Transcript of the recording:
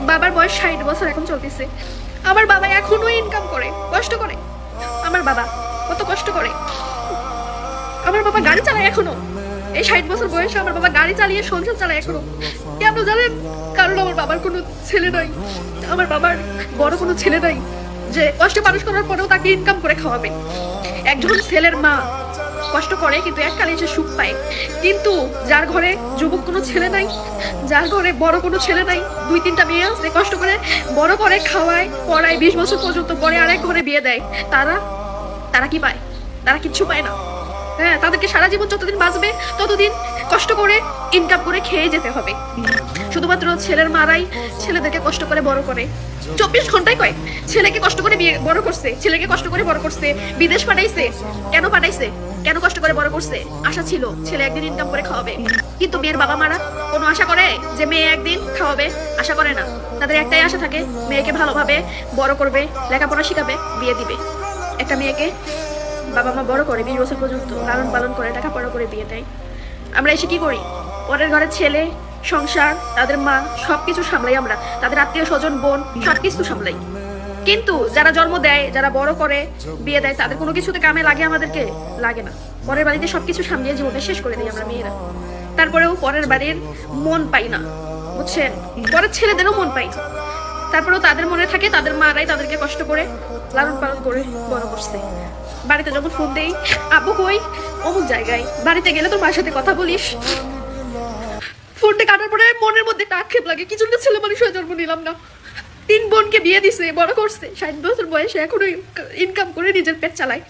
বাবার বয়স 60 বছর এখন চলতেছে। আমার বাবা এখনো ইনকাম করে, কষ্ট করে। আমার বাবা কত কষ্ট করে। আমার বাবা গাড়ি চালায় এখনো। এই 60 বছর বয়সে আমার বাবা গাড়ি চালিয়ে সংসার চালায় এখনো। কেন জানেন? কারণ আমার বাবার কোনো ছেলে নাই, আমার বাবার বড় কোনো ছেলে নাই যে কষ্টে মানুষ করার পরেও তাকে ইনকাম করে খাওয়াবে। একজন ছেলের মা কষ্ট করে কিন্তু এককালে এসে সুখ পায়, কিন্তু যার ঘরে যুবক কোনো ছেলে নাই, যার ঘরে বড় কোনো ছেলে নাই, 2-3টা মেয়ে আছে, কষ্ট করে বড় করে খাওয়ায় পড়ায় 20 বছর পর্যন্ত, পরে আরেক ঘরে বিয়ে দেয়, তারা কি পায়? তারা কিচ্ছু পায় না। হ্যাঁ, তাদেরকে সারা জীবন যতদিন বাঁচবে ততদিন কষ্ট করে ইনকাম করে খেয়ে যেতে হবে। শুধুমাত্র ছেলের মারাই ছেলেদেরকে কষ্ট করে বড় করে, 24 ঘন্টায় কয় ছেলেকে কষ্ট করে বিয়ে বড় করছে, ছেলেকে কষ্ট করে বড় করছে, বিদেশ পাঠাইছে। কেন পাঠাইছে? কেন কষ্ট করে বড় করছে? আশা ছিল ছেলে একদিন ইনকাম করে খাওয়াবে। কিন্তু মেয়ের বাবা মারা কোনো আশা করে যে মেয়ে একদিন খাওয়াবে? আশা করে না। তাদের একটাই আশা থাকে, মেয়েকে ভালোভাবে বড় করবে, লেখাপড়া শিখাবে, বিয়ে দিবে। একটা মেয়েকে বাবা মা বড় করে 20 বছর পর্যন্ত লালন পালন করে লেখাপড়া করে বিয়ে দেয়। আমরা এসে কি করি? পরের ঘরের ছেলে, সংসার, তাদের মা সবকিছু সামলাই আমরা, তাদের আত্মীয় স্বজন, বোন সবকিছু সামলাই। কিন্তু যারা জন্ম দেয়, যারা বড় করে বিয়ে দেয়, তাদের কোনো কিছুতে কামে লাগে? আমাদেরকে লাগে না। পরের বাড়িতে সবকিছু সামলিয়ে জীবনটা শেষ করে দিই আমরা মেয়েরা। তারপরেও পরের বাড়ির মন পাই না, বুঝছেন? পরের ছেলেদেরও মন পাই না। তারপরেও তাদের মনে থাকে তাদের মারাই তাদেরকে কষ্ট করে লালন পালন করে বড় করছে। বাড়িতে যখন ফোন দেই, আব্বু কই? অমুক জায়গায়। বাড়িতে গেলে তোর মার সাথে কথা বলিস। ফোনটা কাটার পরে মনের মধ্যে একটা আক্ষেপ লাগে, কিছু না ছেলে মানুষ হয়ে জন্ম নিলাম না। 3 বোনকে বিয়ে দিছে, বড় করছে, 60 বছর বয়সে এখনো ইনকাম করে নিজের পেট চালায়।